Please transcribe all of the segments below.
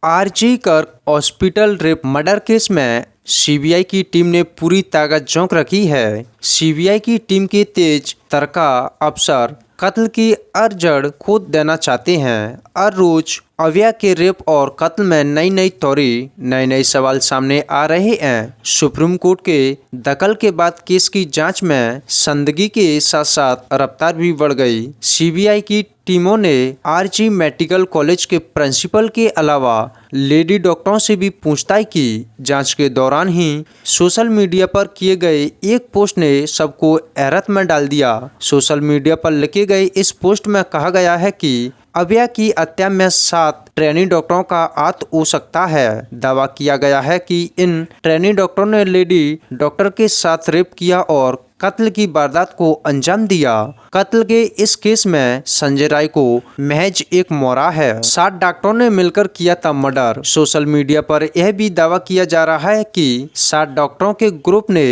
RG कर hospital rape murder case में CBI की टीम ने पूरी ताकत झोंक रखी है। सीबीआई की टीम के तेज तर्का अफसर कत्ल की जड़ खोद देना चाहते हैं। हर रोज अव्या के रेप और कत्ल में नई नई तौरी नए सवाल सामने आ रहे हैं। सुप्रीम कोर्ट के दखल के बाद केस की जांच में संदिग्धी के साथ साथ रफ्तार भी बढ़ गई। सीबीआई की टीमों ने आरजी मेडिकल कॉलेज के प्रिंसिपल के अलावा लेडी डॉक्टरों से भी पूछताछ की। जांच के दौरान ही सोशल मीडिया पर किए गए एक पोस्ट ने सबको हैरत में डाल दिया। सोशल मीडिया पर लिखे गए इस पोस्ट में कहा गया है कि अव्या की हत्या में 7 ट्रेनी डॉक्टरों का हाथ हो सकता है। दावा किया गया है कि इन ट्रेनी डॉक्टरों ने लेडी डॉक्टर के साथ रेप किया और कत्ल की वारदात को अंजाम दिया। कत्ल के इस केस में संजय राय को महज एक मोहरा है। 7 डॉक्टरों ने मिलकर किया था मर्डर। सोशल मीडिया पर यह भी दावा किया जा रहा है कि 7 डॉक्टरों के ग्रुप ने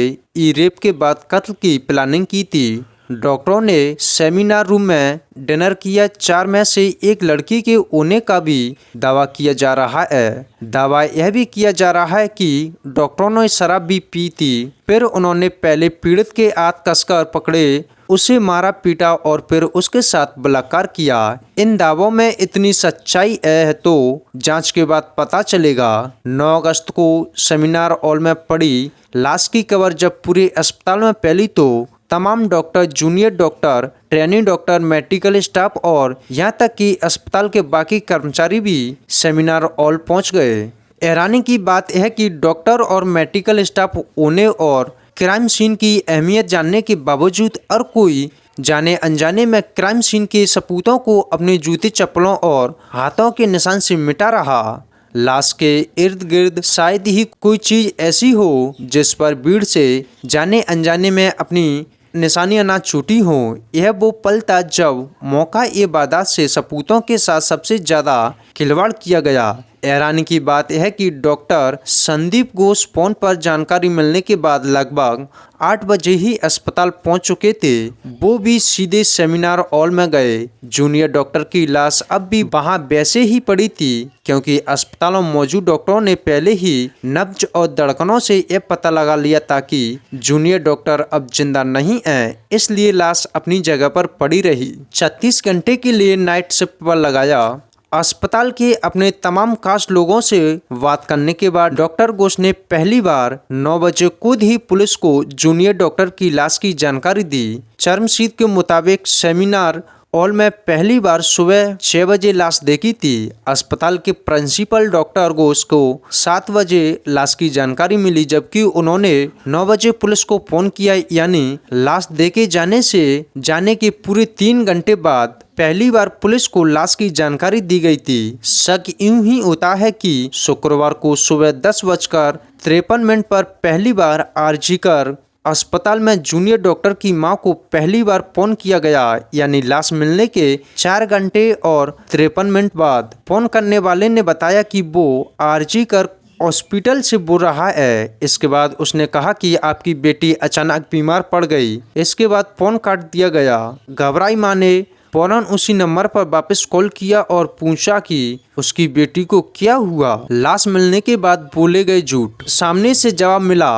रेप के बाद कत्ल की प्लानिंग की थी। डॉक्टरों ने सेमिनार रूम में डिनर किया। 4 में से एक लड़की के होने का भी दावा किया जा रहा है। दावा यह भी किया जा रहा है कि डॉक्टरों ने शराब भी पी थी। फिर उन्होंने पहले पीड़ित के हाथ कसकर पकड़े, उसे मारा पीटा और फिर उसके साथ बलात्कार किया। इन दावों में इतनी सच्चाई है तो जांच के बाद पता चलेगा। 9 अगस्त को सेमिनार हॉल में पड़ी लाश की खबर जब पूरे अस्पताल में फैली तो तमाम doctor, junior doctor, training doctor, medical staff और यहां तक कि अस्पताल के बाकी कर्मचारी भी सेमिनार हॉल पहुंच गए। हैरानी की बात है कि डॉक्टर और मेडिकल स्टाफ होने और क्राइम सीन की अहमियत जानने के बावजूद हर कोई जाने अनजाने में क्राइम सीन के सबूतों को अपने जूते, चप्पलों और हाथों के निशान से मिटा रहा। लाश के इर्द गिर्द शायद ही कोई चीज ऐसी हो जिस पर भीड़ से जाने अनजाने में अपनी निशानियां ना छूटी हों। यह वो पल था जब मौका ए वारदात से सबूतों के साथ सबसे ज्यादा खिलवाड़ किया गया। हैरानी की बात यह है कि डॉक्टर संदीप घोष फोन पर जानकारी मिलने के बाद लगभग 8 बजे ही अस्पताल पहुंच चुके थे। वो भी सीधे सेमिनार हॉल में गए। जूनियर डॉक्टर की लाश अब भी वहां वैसे ही पड़ी थी क्योंकि अस्पताल में मौजूद डॉक्टरों ने पहले ही नब्ज और धड़कनों से यह पता लगा लिया था कि जूनियर डॉक्टर अब जिंदा नहीं है, इसलिए लाश अपनी जगह पर पड़ी रही। 36 घंटे के लिए नाइट शिफ्ट पर लगाया। अस्पताल के अपने तमाम खास लोगों से बात करने के बाद डॉक्टर घोष ने पहली बार 9 बजे खुद ही पुलिस को जूनियर डॉक्टर की लाश की जानकारी दी। चर्मसीत के मुताबिक सेमिनार हॉल में पहली बार सुबह 6 बजे लाश देखी थी। अस्पताल के प्रिंसिपल डॉक्टर घोष को 7 बजे लाश की जानकारी मिली जबकि उन्होंने 9 बजे पुलिस को फोन किया, यानी लाश देखे जाने के पूरे 3 घंटे बाद पहली बार पुलिस को लाश की जानकारी दी गई थी। शक यूं ही होता है कि शुक्रवार को सुबह 10:53 पर पहली बार आरजी कर अस्पताल में जूनियर डॉक्टर की मां को पहली बार फोन किया गया, यानी लाश मिलने के 4 घंटे और 53 मिनट बाद। फोन करने वाले ने बताया कि वो आरजी कर हॉस्पिटल से बोल रहा है। इसके बाद उसने कहा कि आपकी बेटी अचानक बीमार पड़ गई। इसके बाद फोन काट दिया गया। घबराई मां ने फौरन उसी नंबर पर वापस कॉल किया और पूछा कि उसकी बेटी को क्या हुआ। लाश मिलने के बाद बोले गए झूठ। सामने से जवाब मिला,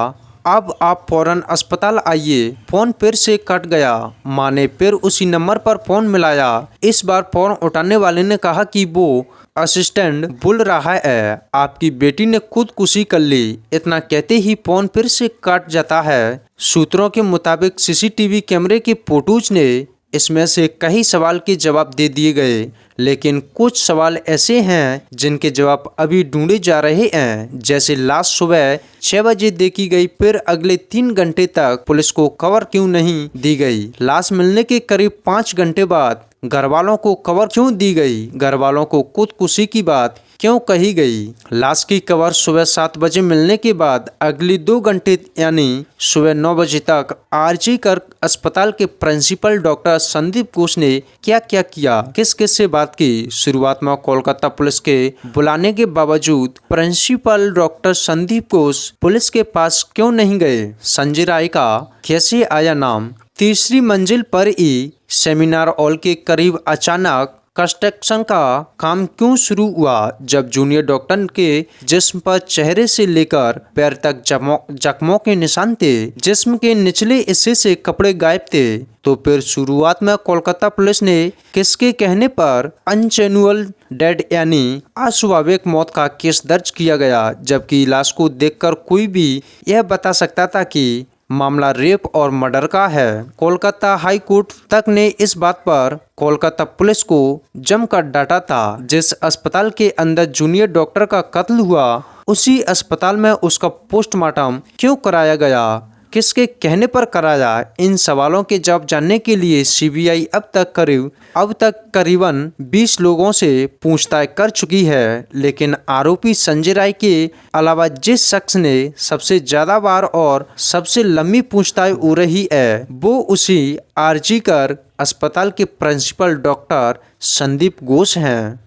अब आप फौरन अस्पताल आइए। फोन फिर से कट गया। मां ने फिर उसी नंबर पर फोन मिलाया। इस बार फोन उठाने वाले ने कहा कि वो असिस्टेंट बोल रहा है, आपकी बेटी ने खुदकुशी कर ली। इतना कहते ही फोन फिर से कट जाता है। सूत्रों के मुताबिक सीसीटीवी कैमरे के फोटोज ने इसमें से कई सवाल के जवाब दे दिए गए, लेकिन कुछ सवाल ऐसे हैं जिनके जवाब अभी ढूंढे जा रहे हैं। जैसे लाश सुबह 6 बजे देखी गई, फिर अगले 3 घंटे तक पुलिस को खबर क्यों नहीं दी गई। लाश मिलने के करीब 5 घंटे बाद घर वालों को खबर क्यों दी गई। घर वालों को खुदकुशी की बात क्यों कही गई। लाश की खबर सुबह 7 बजे मिलने के बाद अगली 2 घंटे यानी सुबह 9 बजे तक आरजी कर अस्पताल के प्रिंसिपल डॉक्टर संदीप घोष ने क्या क्या किया, किस किस से बात की। शुरुआत में कोलकाता पुलिस के बुलाने के बावजूद principal doctor Sandip Ghosh police के पास क्यों नहीं गए। संजय राय का कैसे आया नाम। तीसरी मंजिल पर ही सेमिनार हॉल के करीब अचानक कंस्ट्रक्शन का काम क्यों शुरू हुआ जब जूनियर डॉक्टर के जिस्म पर चेहरे से लेकर पैर तक जख्मों के निशान थे, जिस्म के निचले हिस्से से कपड़े गायब थे। तो फिर शुरुआत में कोलकाता पुलिस ने किसके कहने पर अनचैनुअल डेड यानी अस्वाभाविक मौत का केस दर्ज किया गया, जबकि लाश को देखकर कोई भी यह बता सकता था कि मामला रेप और मर्डर का है। कोलकाता हाई कोर्ट तक ने इस बात पर कोलकाता पुलिस को जमकर डांटा था। जिस अस्पताल के अंदर जूनियर डॉक्टर का कत्ल हुआ, उसी अस्पताल में उसका पोस्टमार्टम क्यों कराया गया, किसके कहने पर कराया, इन सवालों के जवाब जानने के लिए सीबीआई अब तक करीबन 20 लोगों से पूछताछ कर चुकी है। लेकिन आरोपी संजय राय के अलावा जिस शख्स ने सबसे ज्यादा बार और सबसे लंबी पूछताछ हो रही है, वो उसी आरजी कर अस्पताल के प्रिंसिपल डॉक्टर संदीप घोष हैं।